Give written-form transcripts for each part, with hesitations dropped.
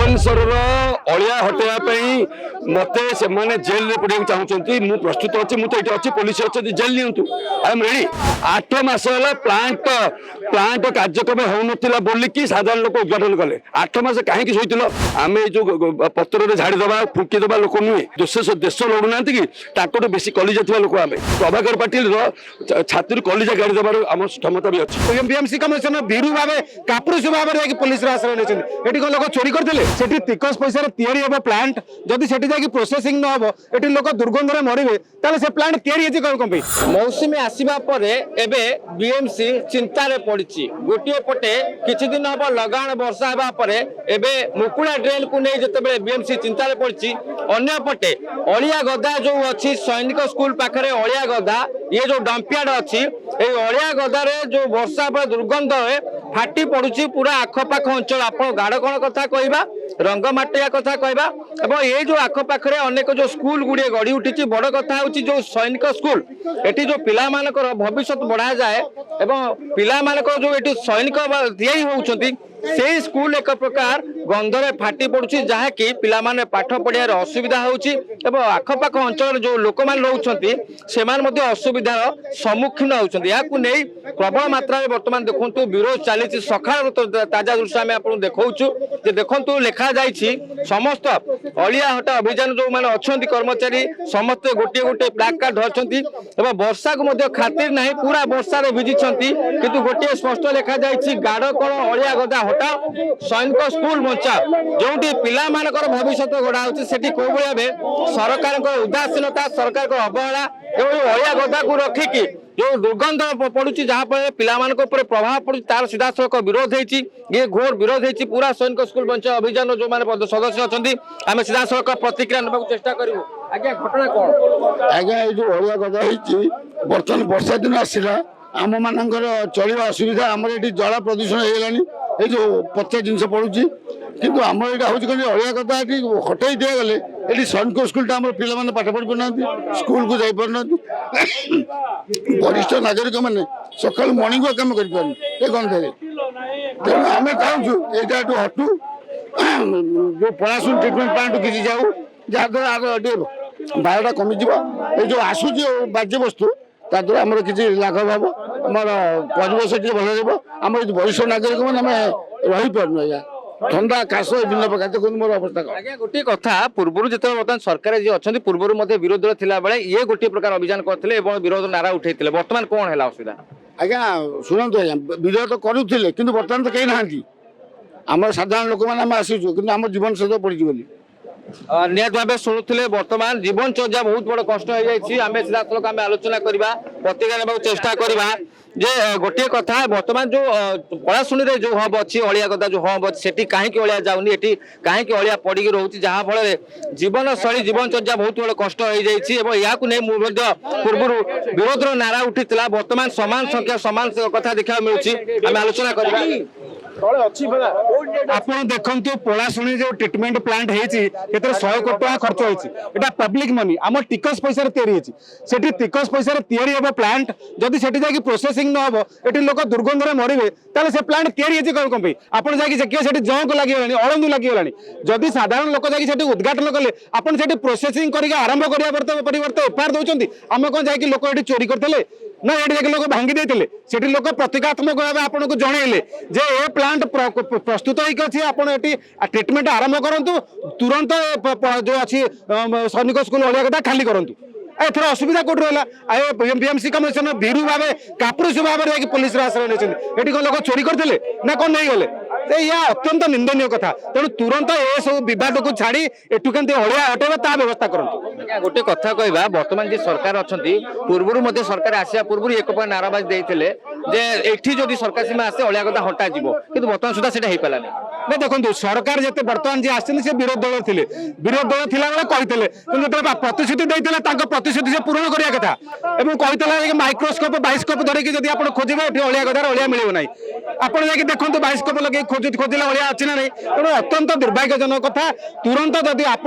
भुवनेश्वर अलिया हटाई मत से जेल पड़ा चाहते मुझे प्रस्तुत अच्छी मुझे अच्छी पुलिस अच्छे जेल नियंतु आई एम रेडी 8 मास है प्लांट प्लांट कार्यक्रम हो बोलिकी साधारण लोक उद्घाटन कले 8 मास कहीं शोल आम जो पत्र झाड़ीदे फुंकीदे लोक नुहे देश लड़ुना कि बेसी कलिजा थी लोक आम प्रभाकर पाटिल छात्र कलिजा गाड़ी देवार आम क्षमता भी अच्छी बीएमसी कमिशनर भीरू भाव कापुरुष भाव पुलिस आश्रय नहीं लोक चोरी करते टिकस पैसा या प्लांट जदि से प्रोसेसिंग न हम ये लोक दुर्गंध मरवे ताले से प्लांट या कौन मौसुमी आसवा बीएमसी चिंतार पड़ी गोटे पटे किछि दिन हम लगाण वर्षा होगा मुकुला ड्रेन को नहीं जिते बीएमसी चिंतार पड़ी अन्य पटे अलिया गदा जो अच्छी सैनिक स्कूल पाखे अलिया गदा ये जो डंपियार्ड अच्छी अलिया गदार जो वर्षा दुर्गंध फाटी पड़ुची पूरा आखपाख अंचल आप गाड़ कौन कथा कहवा रंगमाटिया कथा कहवा ये जो आखपाखे अनेक जो स्कूल गुड़े गढ़ी उठी बड़ कथा हूँ जो सैनिक स्कूल एटी जो पिला मानकर भविष्य बढ़ा जाए एवं पिला मानकर जो एटी सैनिक तैयारी होउछंती से स्कूल एक प्रकार गंधरे फाटी पड़ुची जहाँकि पिला माने पाठ पढ़ियार असुविधा होउची एवं आखपाख अंचल जो लोक मान रहउछंती सेमान मध्ये असुविधार सम्मुखीन होउछंती याकु नै प्रबल मात्रा में वर्तमान देखंतु विरोध चली सकाळ ताजा दृश्य आम आपन देखौछु जे देखंतु लेखा जाइछि समस्त अलिया हटा अभियान जो माने अछंती कर्मचारी समस्त गोटे गोटे प्लाक कार्ड धरछंती एवं वर्षा को मध्ये खातिर नाही पूरा वर्षा रे भिजिछंती किंतु गोटे स्पष्ट लेखा जाइछि गाड़ कोन अलिया गदा हटा सैनिक स्कूल बचा जो पिला मानकर भविष्य गढ़ा होती कौ भाई सरकार उदासीनता सरकार अवहेला एवं अलिया गदा को रखिकी जो दुर्गंध पड़ुची जहाँफल पिला प्रभाव पड़ुची तार सीधा सड़क विरोध होती ये घोर विरोध होती पूरा सैनिक स्कूल बंचा अभियान जो मैंने सदस्य अच्छा आम सीधा सड़क प्रतिक्रिया ना चेष्टा करूँ आज्ञा घटना कौन आज्ञा ये जो अलिया गदा बर्तमान वर्षा दिन आसला आम मानकर चलवा असुविधा आमर ये जला प्रदूषण होगलानी ये जो पचा जिन पड़ुची किंतु आम यहाँ हूँ कहीं अलिया गदा हटाई दिगले ये सैनिक स्कूल आम पे पाठ पढ़ी पाना स्कूल को जापार वरिष्ठ नागरिक मैंने सका मर्णिंग वाक कम कर गंधे तेणु आम चाहूँ यहाँ हटू जो पलाशुन ट्रिटमेंट प्लांट किसी जाऊ जहाद्वारा बायोटा कमिज ये जो आसूची बाज्य वस्तु द्वारा आम किसी लाघव हम आम परिवेश भल आम वरिष्ठ नागरिक मैंने रही पार्नु आज्ञा ठंडा काश विभिन्न प्रकार देखो मोर अवस्था गोटे कथा पूर्व जो बर्तमान सरकार जी अच्छा पूर्व विरोध थिला बेले ये गोटे प्रकार अभियान करते विरोध नारा उठे बर्तमान कौन है असुविधा आज्ञा शुणु आज्ञा विरोध करुले कि बर्तमान तो कहीं ना आम साधारण लोक मैंने आसीचु कि आम जीवन सहित पड़ी बोली निहत भाव शुणुले बर्तमान जीवन चर्या बहुत बड़ कष्ट हो जाए आम सीधा आम आलोचना करवा प्रतिक्रिया ना चेष्टा करवा जे गोटे कथा बर्तमान जो पलाशुणी जो हब अच्छी अलिया गदा जो हब अच्छी से कहीं अलिया जाऊनी कहीं अलिया पड़ी रोचे जहाँफल जीवन शैली जीवन चर्या बहुत बड़ कष्ट हो जाए या पूर्व विरोध नारा उठी बर्तमान सामान संख्या सामान कथा देखा मिलूँ आम आलोचना करवा आप देखु पलाशुणी जो ट्रिटमेंट प्लांट होती 100 कोटी खर्च होता पब्लिक मनी आम टिकस पैसा तैयारी टिकस पैसा या प्लांट जदि से प्रोसेसिंग न हम ये लोक दुर्गंध मरवे ताले से प्लांट तैयारी कौन आप देखिए जंक लगे अड़ंदू लगे जदि साधारण लोक जाकि उद्घाटन कले आपड़ प्रोसेसिंग कर आरंभ करने परिवर्तन एफआईआर दौरान आम कौन जाकि लोक ये चोरी करते ना ये लोक भांगी देते से लोक प्रतीकात्मक भाव आपको जनइले जे ए प्लांट प्रस्तुत होती ट्रिटमेंट आरंभ करूँ तुरंत जो अच्छी सैनिक स्कूल अलिया गदा खाली करूँ एथर असुविधा कौट रहा बीएमसी कमिशनर भीरू भाव कापुरुष भाव पुलिस आश्रय नहीं कौन लोक चोरी करते ना कौन नहीं गले यह अत्यंत निंदनीय कथा तेणु तुरंत ये सब बद को छाड़ी एठू के अलिया हटेबा ता व्यवस्था करूँ गोटे कथा कहवा बर्तमान जी सरकार अच्छा पूर्व सरकार आसा पूर्व एक नाराबाज देते जे एठी जदि सरकार सीमा आसे अलिया गदा हटा जीवो किंतु बर्तमान सुधा से पाला नहीं देखो सरकार जिते बर्तमान जी आसते से विरोध दल थे विरोध दल थिला बेले कहते प्रतिश्रुति देते प्रतिश्रुति से पूरण करिया कथा एवं कहते माइक्रोस्कोप बाइस्कोप धरिकी जब आप खोजे ये अलिया गदार अलिया मिले ना आप देखो बाइस्कोप लगे खोजिले अलिया अच्छी ना नहीं तेणु अत्यंत दुर्भाग्यजनक कथा तुरंत जब आप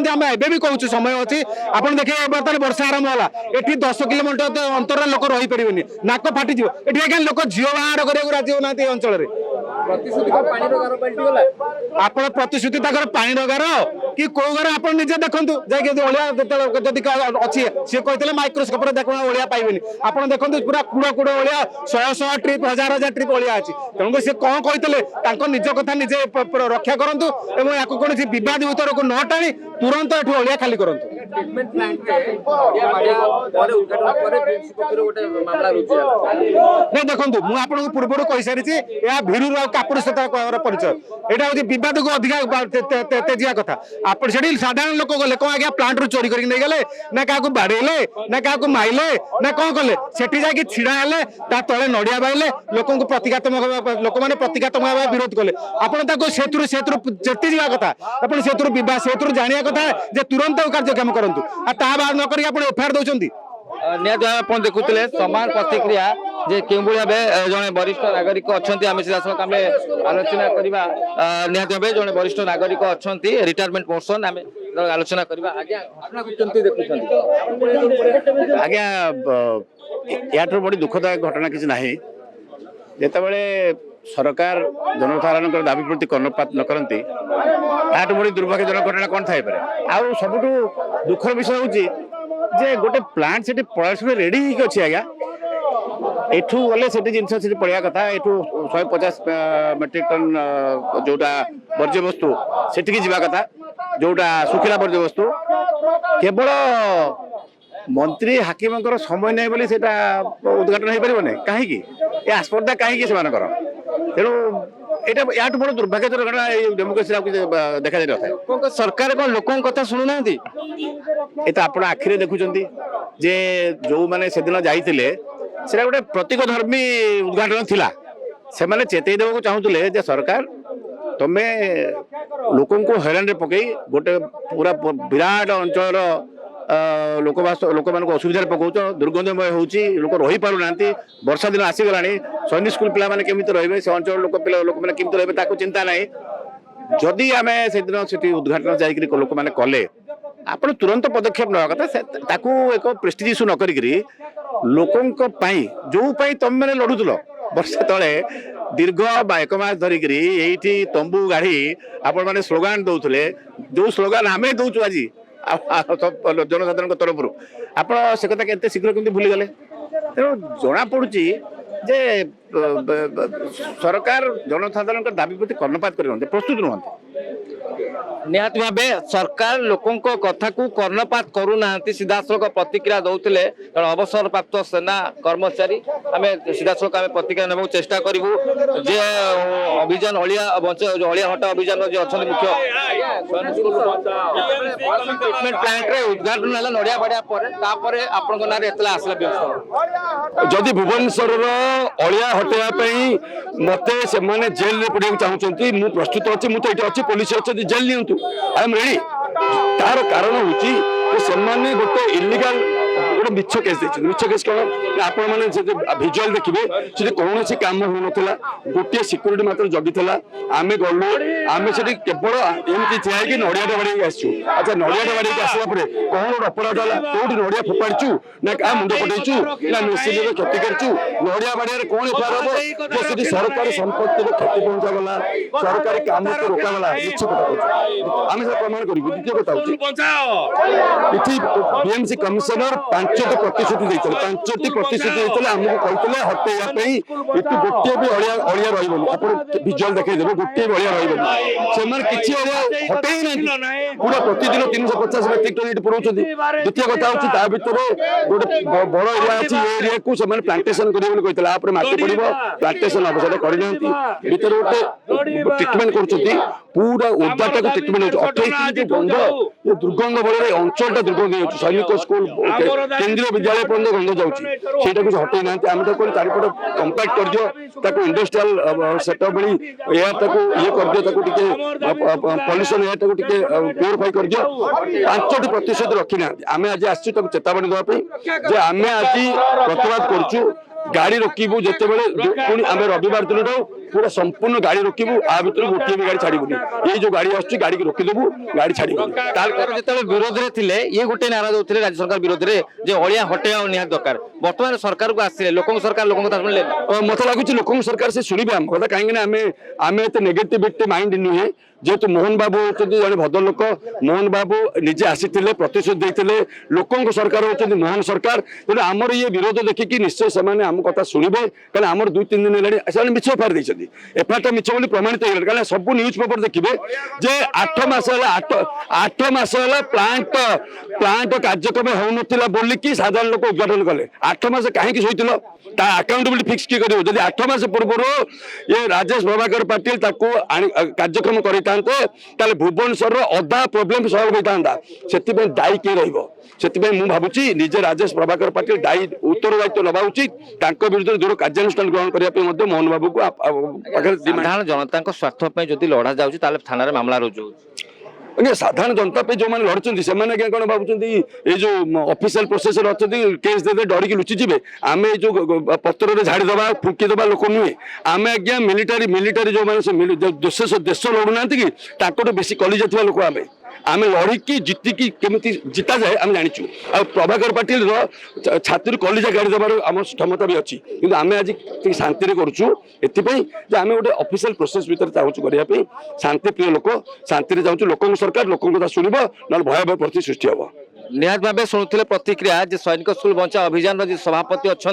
आम एवं कहूँ समय अच्छी आप देखिए बर्तमान वर्षा आरंभ है ये 10 किलोमीटर अंतर लोक रही पारे नाक फाटी ये लोक झील बाहर कराया राजी होना अंचल ଆପଣ ପ୍ରତିଶ୍ରୁତି ତାଙ୍କର ପାଣିର ଗାର କି କୋଉ ଗାର ଆପଣ ନିଜେ ଦେଖନ୍ତୁ ଯାଇକି ଯଦି ଅଳିଆ ଯଦି ଅଛି ସିଏ କହିଥିଲେ ମାଇକ୍ରୋସ୍କୋପରେ ଦେଖୁନ ଅଳିଆ ପାଇବେନି ଆପଣ ଦେଖନ୍ତୁ ପୁରା କୁଡ଼ ଅଳିଆ 100 ଟ୍ରିପ୍ 1000 ଟ୍ରିପ୍ ଅଳିଆ ଅଛି ତେଣୁକରି ସେ କଣ କହିଥିଲେ ତାଙ୍କ ନିଜ କଥା ନିଜେ ରକ୍ଷା କରନ୍ତୁ ଏବଂ ୟାକୁ କୌଣସି ବିବାଦ ଭିତରକୁ ନ ଟାଣି ତୁରନ୍ତ ଏଠୁ ଅଳିଆ ଖାଲି କରନ୍ତୁ। ଦେଖନ୍ତୁ ମୁଁ ଆପଣଙ୍କୁ ପୂର୍ବରୁ କହିସାରିଛି ଏହା ଭୀରୁର ଆଉ କାପୁରୁଷତାର ପରିଚୟ ଏଇଟା ହଉଛି ବିବାଦକୁ ଅଧିକା ତେଜିବା କଥା ଆପଣ ସେଠି ସାଧାରଣ ଲୋକ ଗଲେ କଣ ଆଜ୍ଞା ପ୍ଲାଣ୍ଟରୁ ଚୋରି କରିକି ନେଇଗଲେ ନା କାହାକୁ ବାଡେଇଲେ ନା କାହାକୁ ମାଇଲେ ନା କଣ କଲେ ସେଠି ଯାଇକି ଛିଡା ହେଲେ ତା ତଳେ ନଡିଆ ବାଇଲେ ଲୋକଙ୍କୁ ଲୋକମାନେ ପ୍ରତିଘାତମକ ଭାବେ ବିରୋଧ କଲେ ଆପଣ ତାକୁ ସେଥିରୁ ଯେତି ଯିବା କଥା ଆପଣ ସେଥିରୁ ଜାଣିବା କଥା ଯେ ତୁରନ୍ତ କାର୍ଯ୍ୟକ୍ରମ କରନ୍ତୁ ଆଉ ତାହା ବାଦ ନ କରିକି ଆପଣ ଏଫଆଇଆର ଦଉଛନ୍ତି। ନିହାତି ଭାବେ ଆପଣ ଦେଖୁଥିଲେ ସମାନ ପ୍ରତିକ୍ରିୟା ଯେ କେଉଁଭଳି ଭାବେ ଜଣେ ବରିଷ୍ଠ ନାଗରିକ ଅଛନ୍ତି ଆମେ ସିଧାସଳଖ ଆମେ ଆଲୋଚନା କରିବା ନିହାତି ଭାବେ ଜଣେ ବରିଷ୍ଠ ନାଗରିକ ଅଛନ୍ତି ରିଟାୟାରମେଣ୍ଟ ପର୍ସନ ଆମେ ଆଲୋଚନା କରିବା ଆଜ୍ଞା ଆପଣ କେମିତି ଦେଖୁଛନ୍ତି? ଆଜ୍ଞା ୟାଠୁ ବଡ ଦୁଃଖଦାୟକ ଘଟଣା କିଛି ନାହିଁ ଯେତେବେଳେ ସରକାର ଜନସାଧାରଣଙ୍କର ଦାବି ପ୍ରତି କର୍ଣ୍ଣପାତ ନ କରନ୍ତି ତାଠୁ ବଡ ଦୁର୍ଭାଗ୍ୟଜନକ ଘଟଣା କଣ ଥାଇପାରେ ଆଉ ସବୁଠୁ ଦୁଃଖର ବିଷୟ ହଉଛି ଯେ ଗୋଟେ ପ୍ଲାଣ୍ଟ ସେଠି ପଳାଶୁଣି ରେଡି ହେଇକି ଅଛି ଆଜ୍ଞା ଏଠୁ ଗଲେ ସେଠି ଜିନିଷ ସେଠି ପଳେଇବା କଥା ଏଠୁ 150 ମେଟ୍ରିକ ଟନ୍ ଯୋଉଟା ବର୍ଜ୍ୟବସ୍ତୁ ସେଠିକି ଯିବା କଥା ଯୋଉଟା ଶୁଖିଲା ବର୍ଜ୍ୟବସ୍ତୁ କେବଳ ମନ୍ତ୍ରୀ ହାକିମଙ୍କର ସମୟ ନାହିଁ ବୋଲି ସେଟା ଉଦ୍ଘାଟନ ହେଇପାରିବ ନାହିଁ କାହିଁକି ଏ ଆସ୍ପର୍ଦ୍ଧା କାହିଁକି ସେମାନଙ୍କର ତେଣୁ ଏଇଟା ୟାଠୁ ବଡ ଦୁର୍ଭାଗ୍ୟଜନକ ଘଟଣା ଏଇ ଡେମୋକ୍ରେସି ଆଉ କିଛି ଦେଖାଯାଇ ନଥାଏ। ସରକାର କଣ ଲୋକଙ୍କ କଥା ଶୁଣୁନାହାନ୍ତି ଏ ତ ଆପଣ ଆଖିରେ ଦେଖୁଛନ୍ତି ଯେ ଯୋଉମାନେ ସେଦିନ ଯାଇଥିଲେ ସେଟା ଗୋଟେ ପ୍ରତୀକ ଧର୍ମୀ ଉଦ୍ଘାଟନ ଥିଲା ସେମାନେ ଚେତେଇ ଦେବାକୁ ଚାହୁଁଥିଲେ ଯେ ସରକାର ତମେ ଲୋକଙ୍କୁ ହଇରାଣରେ ପକେଇ ଗୋଟେ ପୁରା ବିରାଟ ଅଞ୍ଚଳର ଲୋକମାନଙ୍କୁ ଅସୁବିଧାରେ ପକାଉଛ ଦୁର୍ଗନ୍ଧମୟ ହେଉଛି ଲୋକ ରହିପାରୁନାହାନ୍ତି ବର୍ଷା ଦିନ ଆସିଗଲାଣି ସୈନିକ ସ୍କୁଲ ପିଲାମାନେ କେମିତି ରହିବେ ସେ ଅଞ୍ଚଳ ଲୋକମାନେ କେମିତି ରହିବେ ତାକୁ ଚିନ୍ତା ନାହିଁ ଯଦି ଆମେ ସେଦିନ ସେଠି ଉଦ୍ଘାଟନ ଯାଇକରି ଲୋକମାନେ କଲେ ଆପଣ ତୁରନ୍ତ ପଦକ୍ଷେପ ନେବା କଥା ତାକୁ ଏକ ପ୍ରେଷ୍ଟିଜ ଇସ୍ୟୁ ନ କରିକିରି ଲୋକଙ୍କ ପାଇଁ ଯୋଉ ପାଇଁ ତମେ ମାନେ ଲଢୁଥିଲ ବର୍ଷେ ତଳେ ଦୀର୍ଘ 1 ମାସ ଧରିକିରି ଏଇଠି ତମ୍ବୁ ଗାଢି ଆପଣ ମାନେ ସ୍ଲୋଗାନ ଦଉଥିଲେ ଯୋଉ ସ୍ଲୋଗାନ ଆମେ ଦଉଛୁ ଆଜି ଜନସାଧାରଣଙ୍କ ତରଫରୁ ଆପଣ ସେ କଥା କେତେ ଶୀଘ୍ର କେମିତି ଭୁଲିଗଲେ ତେଣୁ ଜଣା ପଡୁଛି ଯେ ସରକାର ଜନସାଧାରଣଙ୍କ ଦାବି ପ୍ରତି କର୍ଣ୍ଣପାତ କରିନାହାନ୍ତି ପ୍ରସ୍ତୁତ ନୁହନ୍ତି। ନିହାତି ଭାବେ ସରକାର ଲୋକଙ୍କ କଥାକୁ କର୍ଣ୍ଣପାତ କରୁନାହାନ୍ତି ସିଧାସଳଖ ପ୍ରତିକ୍ରିୟା ଦଉଥିଲେ ଜଣେ ଅବସରପ୍ରାପ୍ତ ସେନା କର୍ମଚାରୀ ଆମେ ସିଧାସଳଖ ଆମେ ପ୍ରତିକ୍ରିୟା ନେବାକୁ ଚେଷ୍ଟା କରିବୁ ଯେ ଅଭିଯାନ ଅଳିଆ ହଟା ଅଭିଯାନ ଯେ ଅଛନ୍ତି ମୁଖ୍ୟ ପ୍ଲାଣ୍ଟରେ ଉଦ୍ଘାଟନ ହେଲା ନଡିଆ ବାଡିଆ ପରେ ତାପରେ ଆପଣଙ୍କ ନାଁରେ ଏତଲା ଆସିଲା ବ୍ୟବସ୍ଥା ଯଦି ଭୁବନେଶ୍ୱରର ଅଳିଆ ହଟେଇବା ପାଇଁ ମତେ ସେମାନେ ଜେଲରେ ପଡ଼ିବାକୁ ଚାହୁଁଛନ୍ତି ମୁଁ ପ୍ରସ୍ତୁତ ଅଛି ମୁଁ ତ ଏଠି ଅଛି ପୋଲିସ ଅଛନ୍ତି ଜେଲ ନିଅନ୍ତୁ ଆଇ ଏମ୍ ରେଡି ତାର କାରଣ ହଉଛି ସେମାନେ ଗୋଟେ ଇଲିଗାଲ ଗୋଟେ ମିଛ କେସ୍ ଦେଇଛନ୍ତି ମିଛ କେସ୍ କଣ ଆପଣ ମାନେ ଭିଜୁଆଲ ଦେଖିବେ ସେଠି କୌଣସି କାମ ହଉନଥିଲା ଗୋଟିଏ ସିକ୍ୟୁରିଟି ମାତ୍ର ଜଗିଥିଲା ଆମେ ଗଲୁ ଆମେ ସେଠି କେବଳ ଏମିତି ଠିଆ ହେଇକି ନଡିଆଟେ ବାଡେଇକି ଆସିଛୁ ଆଚ୍ଛା ନଡିଆଟେ ବାଡେଇକି ଆସିଲା ପରେ କଣ ଗୋଟେ ଅପରାଧ ହେଲା କୋଉଠି ନଡିଆ ଫୋପାଡ଼ିଛୁ ନା କାହା ମୁଣ୍ଡ ଫଟେଇଛୁ ନା ମେସିନରେ କ୍ଷତି କରିଛୁ ନଡିଆ ବାଡିଆରେ କଣ ଏଫଆଇଆର ହବ ଯେ ସେଠି ସରକାରୀ ସମ୍ପତ୍ତିରେ କ୍ଷତି ପହଞ୍ଚାଗଲା ସରକାରୀ କାମକୁ ରୋକାଗଲା ମିଛ କଥା କହୁଛୁ ଆମେ ସେଟା ପ୍ରମାଣ କରିବୁ ଦ୍ୱିତୀୟ କଥା ହଉଛି ଏଠି ବିଏମସି କମିଶନର 5ଟି ପ୍ରତିଶ୍ରୁତି ଦେଇଥିଲେ 5ଟି ପ୍ରତିଶ୍ରୁତି ଦେଇଥିଲେ ଆମକୁ କହିଥିଲେ ହଟେଇବା ପାଇଁ ଏଠି ଗୋଟିଏ ବି ଅଳିଆ ରହିବନି ଆପଣ ଭିଜୁଆଲ ଦେଖେଇଦେବେ ଗୋଟିଏ ବି ଅଳିଆ ରହିବନି ସେମାନେ କିଛି ଅଳିଆ ହଟେଇ ନାହାନ୍ତି ପୁରା ପ୍ରତିଦିନ 350 ମେଟ୍ରିକ ଟନ୍ ଏଠି ପୁରଉଛନ୍ତି ଦ୍ୱିତୀୟ କଥା ହଉଛି ତା ଭିତରେ ଗୋଟେ ବଡ ଏରିଆ ଅଛି ଏ ଏରିଆକୁ ସେମାନେ ପ୍ଲାଣ୍ଟେସନ କରିବେ ବୋଲି କହିଥିଲେ ତାପରେ ମାଟି ପଡିବ ପ୍ଲାଣ୍ଟେସନ ହବ ସେଟା କରିନାହାନ୍ତି ଭିତରେ ଗୋଟେ ଟ୍ରିଟମେଣ୍ଟ କରୁଛନ୍ତି ପୁରା ଓଦାଟାକୁ ଟ୍ରିଟମେଣ୍ଟ ହଉଛି 28 ଯୋଉ ଗନ୍ଧ ଏ ଦୁର୍ଗନ୍ଧ ବଳରେ ଅଞ୍ଚଳଟା ଦୁର୍ଗନ୍ଧ ହେଉଛି ସୈନିକ ସ୍କୁଲ କେନ୍ଦ୍ରୀୟ ବିଦ୍ୟାଳୟ ପର୍ଯ୍ୟନ୍ତ ଗନ୍ଧ ଯାଉଛି ସେଇଟାକୁ ହଟେଇ ନାହାନ୍ତି ଆମେ ତାକୁ ଚାରିପଟ କମ୍ପାକ୍ଟ କରିଦିଅ ତାକୁ ଇଣ୍ଡଷ୍ଟ୍ରିଆଲ ସେଟଅପ୍ ଭଳି ଏୟାର ତାକୁ ଇଏ କରିଦିଅ ତାକୁ ଟିକେ ପଲ୍ୟୁସନ ଏୟାରଟାକୁ ଟିକେ ପ୍ୟୁରିଫାଇ କରିଦିଅ 5ଟି ପ୍ରତିଶତ ରଖିନାହାନ୍ତି ଆମେ ଆଜି ଆସିଛୁ ତାକୁ ଚେତାବନୀ ଦେବା ପାଇଁ ଯେ ଆମେ ଆଜି ପ୍ରତିବାଦ କରୁଛୁ ଗାଡି ରୋକିବୁ ଯେତେବେଳେ ପୁଣି ଆମେ ରବିବାର ଦିନଠାରୁ पूरा संपूर्ण गाड़ी रोकबू आ भर गोटे भी गाड़ी छाड़बूनी ये जो गाड़ी आसुची गाड़ी की रोकीदेबू गाड़ी छाड़बूनी ଯେତେବେଳେ ବିରୋଧରେ ଥିଲେ ଇଏ ଗୋଟେ ନାରା ଦଉଥିଲେ ରାଜ୍ୟ ସରକାର ବିରୋଧରେ ଯେ ଅଳିଆ ହଟେଇବା ନିହାତି ଦରକାର ବର୍ତ୍ତମାନ ସରକାରକୁ ଆସିଲେ ଲୋକଙ୍କ ସରକାର ଲୋକଙ୍କ କଥା ଶୁଣିଲେ मत लगुच लोक सरकार से शुणे आम कथा कहीं आम एत नेगेटिविटी माइंड नुहे जेहेतु मोहन बाबू होती जड़े भद्रलोक मोहन बाबू निजे आसी प्रतिश्रुति देते लोकों सरकार होती मोहन सरकार तेणु आमर ये विरोध देखिकी निश्चय से आम कथा शुणे कहीं आमर 2-3 दिन है मिछ एफआईआर देती एफआईआर मिछ बोली प्रमाणित हो गला सब न्यूज पेपर देखिए जे 8 मास है 8 मास है प्लांट कार्यक्रम होना बोलिकी साधारण लोक उद्घाटन कले 8 मास कहीं शोल अकाउंटेबिलिटी फिक्स किए कर 8 मास पूर्व ये राजेश प्रभाकर पाटिल कार्यक्रम कर भुवनेश्वर अधा प्रोब्लेम सल्व होता से दायी किए रही भावुची निजे राजेश प्रभाकर पाटिल दायी उत्तरदायित्व नवा उचित विरुद्ध दृढ़ कार्यानुष्ठान ग्रहण करने मोहन बाबू को साधारण जनता स्वार्थ जदि लड़ा जाऊँगी थाना मामला रुजु साधारण जनता पे जो मैंने लड़ुच्च से कौन भावुं ये जो ऑफिशियल प्रोसेस अच्छा केस दे डरिकी लुचिजे आम जो पत्र झाड़ीदे फुंकीदे लोक नुहे आम आज्ञा मिलिटारी जो मैंने देश लड़ुना कि बेसी कलिजा लोक आम लड़िकी जीतिकी केमी जिता जाए आम जाचु आ प्रभाकर पाटिल छाती कलिजा गाड़ी देवार आम क्षमता भी अच्छी कि आम आज शांति करुचु एपाई आम गोटे ऑफिशियल प्रोसेस भितर चाहूँ करने शांति प्रिय लोक शांति चाहूँ लोक सरकार लोक कथा शुण ना भयावह परिस्थिति सृष्टि हम निहात भाव शुणुले प्रतिक्रिया जे सैनिक स्कूल बंचा अभियान जी सभापति अच्छा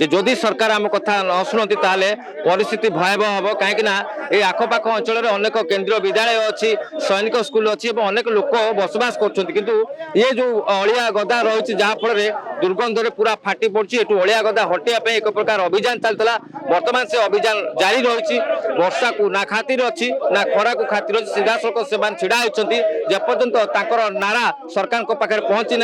जदि सरकार आम कथा न शुणती परिस्थिति भयावह हम कहीं आखपाख अंचल अनेक केंद्रीय विद्यालय अच्छी सैनिक स्कूल अच्छी अनेक लोक बसवास कर ये जो अलिया गदा रही जहाँफल दुर्गंधरे पूरा फाटी पड़ी एटू अलिया गदा हटाइवाई एक प्रकार अभियान चलता बर्तमान से अभियान जारी रही वर्षा को ना खातिर अच्छी ना खरा को खातिर अच्छी सीधा सड़क से छिड़ा होती जेपर्यंत नारा सरकार पाखे पहुंची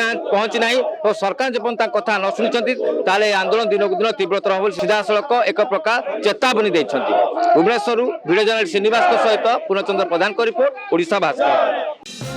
ना और सरकार जब कथा न शुणी आंदोलन दिन को दिन तीव्रतर हम सीधा सड़क एक प्रकार चेतावनी देते भुवनेश्वर भिडियो जर्नलिस्ट श्रीनिवास सहित पूर्णचंद्र प्रधान रिपोर्ट ओडिशा भास्कर।